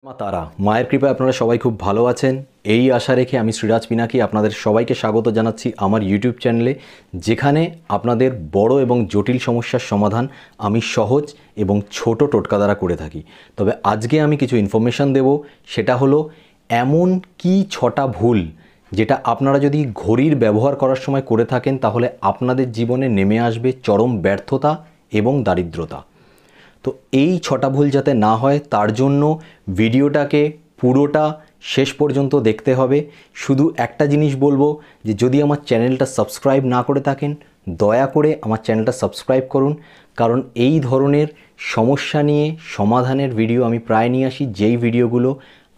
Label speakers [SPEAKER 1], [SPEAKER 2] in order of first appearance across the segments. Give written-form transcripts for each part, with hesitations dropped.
[SPEAKER 1] মা তারা মায়ের কৃপায় আপনারা সবাই খুব ভালো আছেন এই আশা রেখে আমি শ্রীরাজ পিনাকি আপনাদের সবাইকে স্বাগত জানাচ্ছি আমার ইউটিউব চ্যানেলে, যেখানে আপনাদের বড় এবং জটিল সমস্যার সমাধান আমি সহজ এবং ছোট টোটকা দ্বারা করে থাকি। তবে আজকে আমি কিছু ইনফরমেশান দেব, সেটা হলো এমন কি 6টা ভুল যেটা আপনারা যদি ঘড়ির ব্যবহার করার সময় করে থাকেন তাহলে আপনাদের জীবনে নেমে আসবে চরম ব্যর্থতা এবং দারিদ্রতা। তো এই 6টা ভুল যাতে না হয় তার জন্য ভিডিওটাকে পুরোটা শেষ পর্যন্ত দেখতে হবে। শুধু একটা জিনিস বলবো যে যদি আমার চ্যানেলটা সাবস্ক্রাইব না করে থাকেন দয়া করে আমার চ্যানেলটা সাবস্ক্রাইব করুন, কারণ এই ধরনের সমস্যা নিয়ে সমাধানের ভিডিও আমি প্রায় নিয়ে আসি, যেই ভিডিওগুলো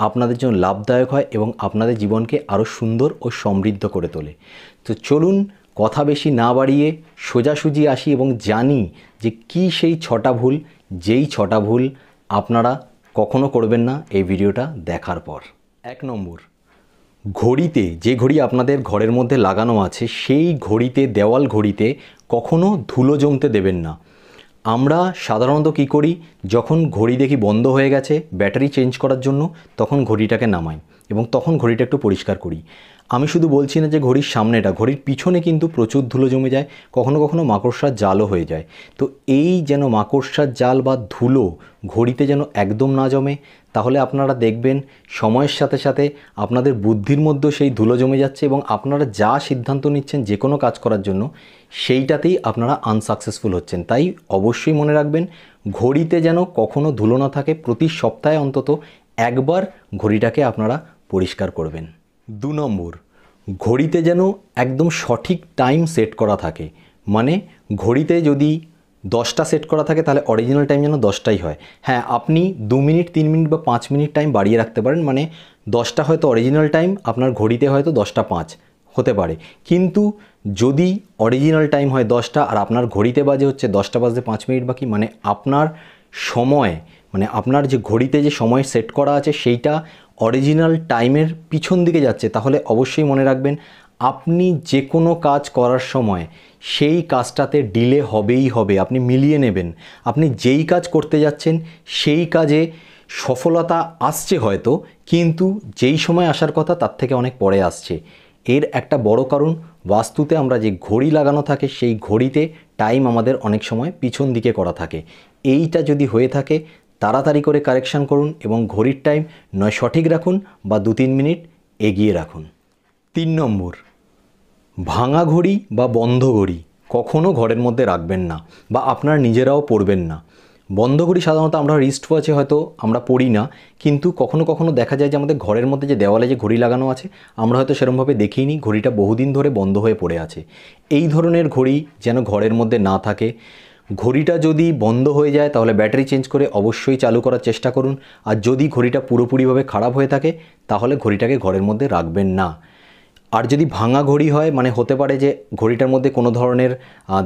[SPEAKER 1] আপনাদের জন্য লাভদায়ক হয় এবং আপনাদের জীবনকে আরও সুন্দর ও সমৃদ্ধ করে তোলে। তো চলুন কথা বেশি না বাড়িয়ে সোজাসুজি আসি এবং জানি যে কী সেই 6টা ভুল, যেই 6টা ভুল আপনারা কখনো করবেন না এই ভিডিওটা দেখার পর। 1 নম্বর, ঘড়িতে, যে ঘড়ি আপনাদের ঘরের মধ্যে লাগানো আছে সেই ঘড়িতে, দেওয়াল ঘড়িতে কখনো ধুলো জমতে দেবেন না। আমরা সাধারণত কী করি, যখন ঘড়ি দেখি বন্ধ হয়ে গেছে ব্যাটারি চেঞ্জ করার জন্য, তখন ঘড়িটাকে নামাই এবং তখন ঘড়িটা একটু পরিষ্কার করি। আমি শুধু বলছি না যে ঘড়ির সামনেটা, ঘড়ির পিছনে কিন্তু প্রচুর ধুলো জমে যায়, কখনো কখনো মাকড়সার জালও হয়ে যায়। তো এই যেন মাকড়সার জাল বা ধুলো ঘড়িতে যেন একদম না জমে, তাহলে আপনারা দেখবেন সময়ের সাথে সাথে আপনাদের বুদ্ধির মধ্যেও সেই ধুলো জমে যাচ্ছে এবং আপনারা যা সিদ্ধান্ত নিচ্ছেন যে কোনো কাজ করার জন্য সেইটাতেই আপনারা আনসাকসেসফুল হচ্ছেন। তাই অবশ্যই মনে রাখবেন ঘড়িতে যেন কখনো ধুলো না থাকে। প্রতি সপ্তাহে অন্তত একবার ঘড়িটাকে আপনারা পরিষ্কার করবেন। 2 নম্বর, ঘড়িতে যেন একদম সঠিক টাইম সেট করা থাকে। মানে ঘড়িতে যদি 10টা সেট করা থাকে তাহলে অরিজিনাল টাইম যেন 10টাই হয়। হ্যাঁ, আপনি 2 মিনিট 3 মিনিট বা 5 মিনিট টাইম বাড়িয়ে রাখতে পারেন, মানে 10টা হয়তো অরিজিনাল টাইম, আপনার ঘড়িতে হয়তো 10টা 5 হতে পারে, কিন্তু যদি অরিজিনাল টাইম হয় 10টা আর আপনার ঘড়িতে বাজে হচ্ছে 10টা বাজতে 5 মিনিট বাকি, মানে আপনার সময়, মানে আপনার যে ঘড়িতে যে সময় সেট করা আছে সেইটা অরিজিনাল টাইমের পিছন দিকে যাচ্ছে, তাহলে অবশ্যই মনে রাখবেন আপনি যে কোনো কাজ করার সময় সেই কাজটাতে ডিলে হবেই হবে। আপনি মিলিয়ে নেবেন, আপনি যেই কাজ করতে যাচ্ছেন সেই কাজে সফলতা আসছে হয়তো, কিন্তু যেই সময় আসার কথা তার থেকে অনেক পরে আসছে। এর একটা বড় কারণ, বাস্তুতে আমরা যে ঘড়ি লাগানো থাকে সেই ঘড়িতে টাইম আমাদের অনেক সময় পিছন দিকে করা থাকে। এইটা যদি হয়ে থাকে তাড়াতাড়ি করে কারেকশান করুন এবং ঘড়ির টাইম নয় সঠিক রাখুন বা 2-3 মিনিট এগিয়ে রাখুন। 3 নম্বর, ভাঙা ঘড়ি বা বন্ধ ঘড়ি কখনও ঘরের মধ্যে রাখবেন না বা আপনারা নিজেরাও পরবেন না। বন্ধ ঘড়ি সাধারণত আমরা রিস্ট ওয়াচে হয়তো আমরা পরি না, কিন্তু কখনো কখনো দেখা যায় যে আমাদের ঘরের মধ্যে যে দেওয়ালে যে ঘড়ি লাগানো আছে আমরা হয়তো সেরকমভাবে দেখিনি, ঘড়িটা বহুদিন ধরে বন্ধ হয়ে পড়ে আছে। এই ধরনের ঘড়ি যেন ঘরের মধ্যে না থাকে। ঘড়িটা যদি বন্ধ হয়ে যায় তাহলে ব্যাটারি চেঞ্জ করে অবশ্যই চালু করার চেষ্টা করুন, আর যদি ঘড়িটা পুরোপুরিভাবে খারাপ হয়ে থাকে তাহলে ঘড়িটাকে ঘরের মধ্যে রাখবেন না। আর যদি ভাঙা ঘড়ি হয়, মানে হতে পারে যে ঘড়িটার মধ্যে কোনো ধরনের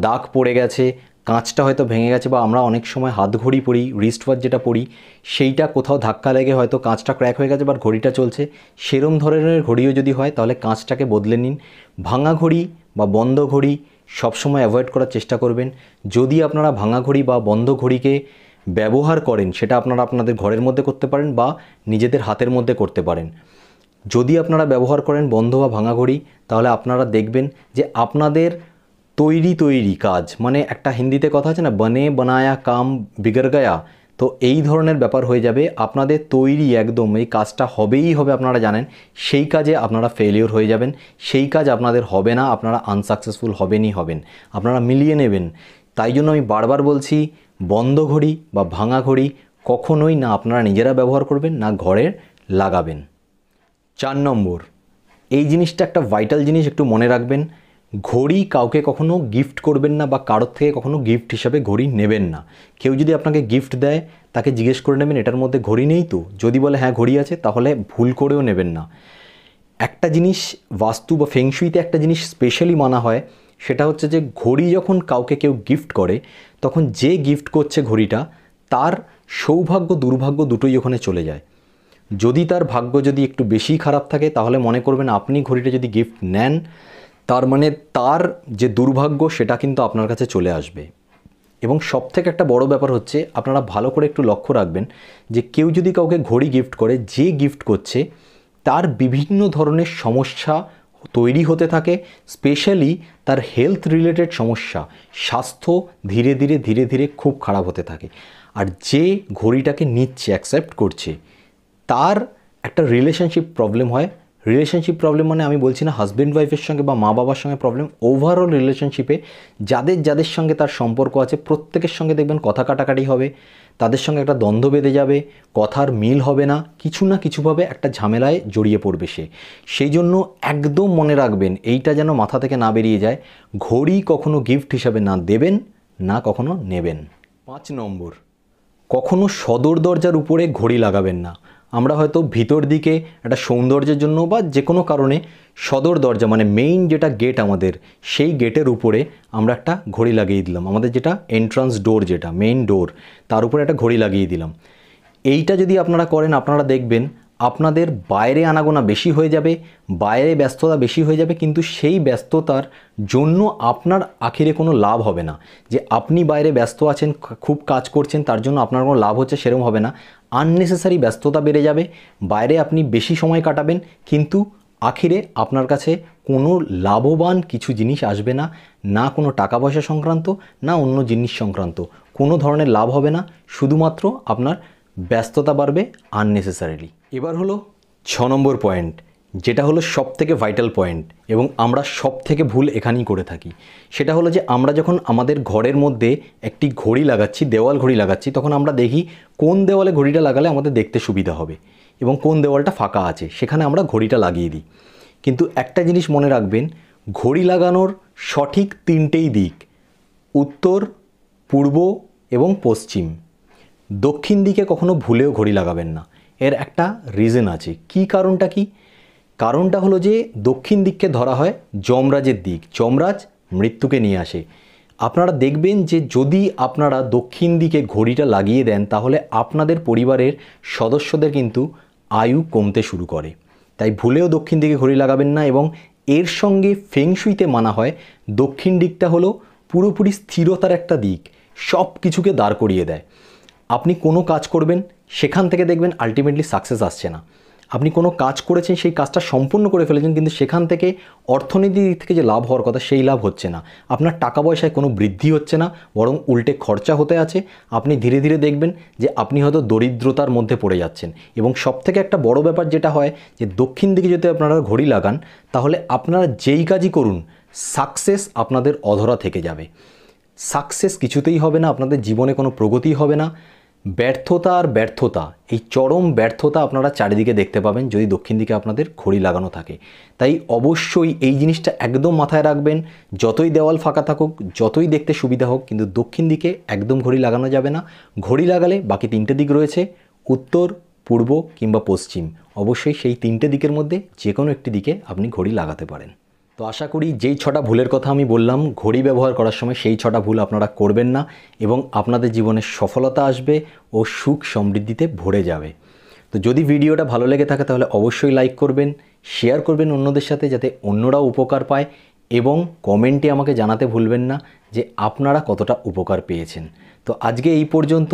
[SPEAKER 1] দাগ পড়ে গেছে, কাঁচটা হয়তো ভেঙে গেছে, বা আমরা অনেক সময় হাত ঘড়ি পরি, রিস্ট ওয়াচ যেটা পরি, সেইটা কোথাও ধাক্কা লেগে হয়তো কাঁচটা ক্র্যাক হয়ে গেছে বা ঘড়িটা চলছে, সেরম ধরনের ঘড়িও যদি হয় তাহলে কাঁচটাকে বদলে নিন। ভাঙা ঘড়ি বা বন্ধ ঘড়ি সবসময় অ্যাভয়েড করার চেষ্টা করবেন। যদি আপনারা ভাঙা ঘড়ি বা বন্ধ ঘড়িকে ব্যবহার করেন সেটা আপনারা আপনাদের ঘরের মধ্যে করতে পারেন বা নিজেদের হাতের মধ্যে করতে পারেন। যদি আপনারা ব্যবহার করেন বন্ধ বা ভাঙা ঘড়ি তাহলে আপনারা দেখবেন যে আপনাদের তৈরি কাজ, মানে একটা হিন্দিতে কথা আছে না, বনে বানায়া কাম বিগড় গয়া, তো এই ধরনের ব্যাপার হয়ে যাবে। আপনাদের তৈরি একদম এই কাজটা হবেই হবে, আপনারা জানেন সেই কাজে আপনারা ফেলিওর হয়ে যাবেন, সেই কাজ আপনাদের হবে না, আপনারা আনসাকসেসফুল হবেনই হবেন। আপনারা মিলিয়ে নেবেন। তাই জন্য আমি বারবার বলছি বন্ধ ঘড়ি বা ভাঙা ঘড়ি কখনোই না আপনারা নিজেরা ব্যবহার করবেন না ঘরে লাগাবেন। 4 নম্বর, এই জিনিসটা একটা ভাইটাল জিনিস, একটু মনে রাখবেন, ঘড়ি কাউকে কখনো গিফট করবেন না বা কারোর থেকে কখনো গিফট হিসাবে ঘড়ি নেবেন না। কেউ যদি আপনাকে গিফট দেয় তাকে জিজ্ঞেস করে নেবেন এটার মধ্যে ঘড়ি নেই তো, যদি বলে হ্যাঁ ঘড়ি আছে তাহলে ভুল করেও নেবেন না। একটা জিনিস বাস্তু বা ফেংশুইতে একটা জিনিস স্পেশালি মানা হয়, সেটা হচ্ছে যে ঘড়ি যখন কাউকে কেউ গিফট করে তখন যে গিফট করছে ঘড়িটা তার সৌভাগ্য দুর্ভাগ্য দুটোই ওখানে চলে যায়। যদি তার ভাগ্য যদি একটু বেশি খারাপ থাকে তাহলে মনে করবেন আপনি ঘড়িটা যদি গিফট নেন তার মানে তার যে দুর্ভাগ্য সেটা কিন্তু আপনার কাছে চলে আসবে। এবং সবথেকে একটা বড় ব্যাপার হচ্ছে, আপনারা ভালো করে একটু লক্ষ্য রাখবেন যে কেউ যদি কাউকে ঘড়ি গিফট করে, যে গিফট করছে তার বিভিন্ন ধরনের সমস্যা তৈরি হতে থাকে, স্পেশালি তার হেলথ রিলেটেড সমস্যা, স্বাস্থ্য ধীরে ধীরে ধীরে ধীরে খুব খারাপ হতে থাকে। আর যে ঘড়িটাকে নিচ্ছে, অ্যাকসেপ্ট করছে, তার একটা রিলেশনশিপ প্রবলেম হয়। রিলেশনশিপ প্রবলেম মানে আমি বলছি না হাজব্যান্ড ওয়াইফের সঙ্গে বা মা বাবার সঙ্গে প্রবলেম, ওভারঅল রিলেশনশিপে যাদের যাদের সঙ্গে তার সম্পর্ক আছে প্রত্যেকের সঙ্গে দেখবেন কথা কাটাকাটি হবে, তাদের সঙ্গে একটা দ্বন্দ্ব বেঁধে যাবে, কথার মিল হবে না, কিছু না কিছুভাবে একটা ঝামেলায় জড়িয়ে পড়বে সে। সেই জন্য একদম মনে রাখবেন, এইটা যেন মাথা থেকে না বেরিয়ে যায়, ঘড়ি কখনো গিফট হিসাবে না দেবেন, না কখনো নেবেন। 5 নম্বর, কখনো সদর দরজার উপরে ঘড়ি লাগাবেন না। আমরা হয়তো ভিতর দিকে একটা সৌন্দর্যের জন্য বা যে কোনো কারণে সদর দরজা মানে মেইন যেটা গেট আমাদের, সেই গেটের উপরে আমরা একটা ঘড়ি লাগিয়ে দিলাম, আমাদের যেটা এন্ট্রান্স ডোর, যেটা মেইন ডোর, তার উপরে একটা ঘড়ি লাগিয়ে দিলাম। এইটা যদি আপনারা করেন, আপনারা দেখবেন আপনাদের বাইরে আনাগোনা বেশি হয়ে যাবে, বাইরে ব্যস্ততা বেশি হয়ে যাবে, কিন্তু সেই ব্যস্ততার জন্য আপনার আখিরে কোনো লাভ হবে না। যে আপনি বাইরে ব্যস্ত আছেন, খুব কাজ করছেন, তার জন্য আপনার কোনো লাভ হচ্ছে সেরকম হবে না। আননেসেসারি ব্যস্ততা বেড়ে যাবে, বাইরে আপনি বেশি সময় কাটাবেন, কিন্তু আখিরে আপনার কাছে কোনো লাভবান কিছু জিনিস আসবে না, না কোনো টাকা পয়সা সংক্রান্ত, না অন্য জিনিস সংক্রান্ত, কোনো ধরনের লাভ হবে না, শুধুমাত্র আপনার ব্যস্ততা বাড়বে আননেসেসারিলি। এবার হলো 6 নম্বর পয়েন্ট, যেটা হলো সবথেকে ভাইটাল পয়েন্ট এবং আমরা সবথেকে ভুল এখানেই করে থাকি। সেটা হলো যে আমরা যখন আমাদের ঘরের মধ্যে একটি ঘড়ি লাগাচ্ছি, দেওয়াল ঘড়ি লাগাচ্ছি, তখন আমরা দেখি কোন দেওয়ালে ঘড়িটা লাগালে আমাদের দেখতে সুবিধা হবে এবং কোন দেওয়ালটা ফাঁকা আছে, সেখানে আমরা ঘড়িটা লাগিয়ে দিই। কিন্তু একটা জিনিস মনে রাখবেন, ঘড়ি লাগানোর সঠিক 3টেই দিক, উত্তর, পূর্ব এবং পশ্চিম। দক্ষিণ দিকে কখনো ভুলেও ঘড়ি লাগাবেন না। এর একটা রিজন আছে। কি কারণটা কি? কারণটা হলো যে দক্ষিণ দিককে ধরা হয় যমরাজের দিক, যমরাজ মৃত্যুকে নিয়ে আসে। আপনারা দেখবেন যে যদি আপনারা দক্ষিণ দিকে ঘড়িটা লাগিয়ে দেন, তাহলে আপনাদের পরিবারের সদস্যদের কিন্তু আয়ু কমতে শুরু করে। তাই ভুলেও দক্ষিণ দিকে ঘড়ি লাগাবেন না। এবং এর সঙ্গে ফেংশুইতে মানা হয় দক্ষিণ দিকটা হলো পুরোপুরি স্থিরতার একটা দিক, সব কিছুকে দাঁড় করিয়ে দেয়। আপনি কোনো কাজ করবেন, সেখান থেকে দেখবেন আলটিমেটলি সাকসেস আসছে না। আপনি কোনো কাজ করেছেন, সেই কাজটা সম্পূর্ণ করে ফেলেছেন, কিন্তু সেখান থেকে অর্থনীতির দিক থেকে যে লাভ হওয়ার কথা সেই লাভ হচ্ছে না। আপনার টাকা পয়সায় কোনো বৃদ্ধি হচ্ছে না, বরং উল্টে খরচা হতে আছে। আপনি ধীরে ধীরে দেখবেন যে আপনি হয়তো দরিদ্রতার মধ্যে পড়ে যাচ্ছেন। এবং সবথেকে একটা বড় ব্যাপার যেটা হয় যে দক্ষিণ দিকে যদি আপনারা ঘড়ি লাগান, তাহলে আপনারা যেই কাজই করুন সাকসেস আপনাদের অধরা থেকে যাবে। সাকসেস কিছুতেই হবে না, আপনাদের জীবনে কোনো প্রগতি হবে না। ব্যর্থতা আর ব্যর্থতা, এই চরম ব্যর্থতা আপনারা চারিদিকে দেখতে পাবেন যদি দক্ষিণ দিকে আপনাদের ঘড়ি লাগানো থাকে। তাই অবশ্যই এই জিনিসটা একদম মাথায় রাখবেন, যতই দেওয়াল ফাঁকা থাকুক, যতই দেখতে সুবিধা হোক, কিন্তু দক্ষিণ দিকে একদম ঘড়ি লাগানো যাবে না। ঘড়ি লাগালে বাকি 3টে দিক রয়েছে, উত্তর, পূর্ব কিংবা পশ্চিম। অবশ্যই সেই 3টে দিকের মধ্যে যে কোনো একটি দিকে আপনি ঘড়ি লাগাতে পারেন। তো আশা করি যেই 6টা ভুলের কথা আমি বললাম ঘড়ি ব্যবহার করার সময়, সেই 6টা ভুল আপনারা করবেন না এবং আপনাদের জীবনে সফলতা আসবে ও সুখ সমৃদ্ধিতে ভরে যাবে। তো যদি ভিডিওটা ভালো লেগে থাকে তাহলে অবশ্যই লাইক করবেন, শেয়ার করবেন অন্যদের সাথে, যাতে অন্যরাও উপকার পায়, এবং কমেন্টে আমাকে জানাতে ভুলবেন না যে আপনারা কতটা উপকার পেয়েছেন। তো আজকে এই পর্যন্ত।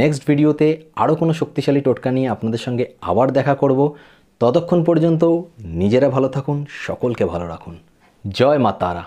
[SPEAKER 1] নেক্সট ভিডিওতে আরও কোনো শক্তিশালী টোটকা নিয়ে আপনাদের সঙ্গে আবার দেখা করব। ততক্ষণ পর্যন্ত নিজেরা ভালো থাকুন, সকলকে ভালো রাখুন। জয় মা তারা।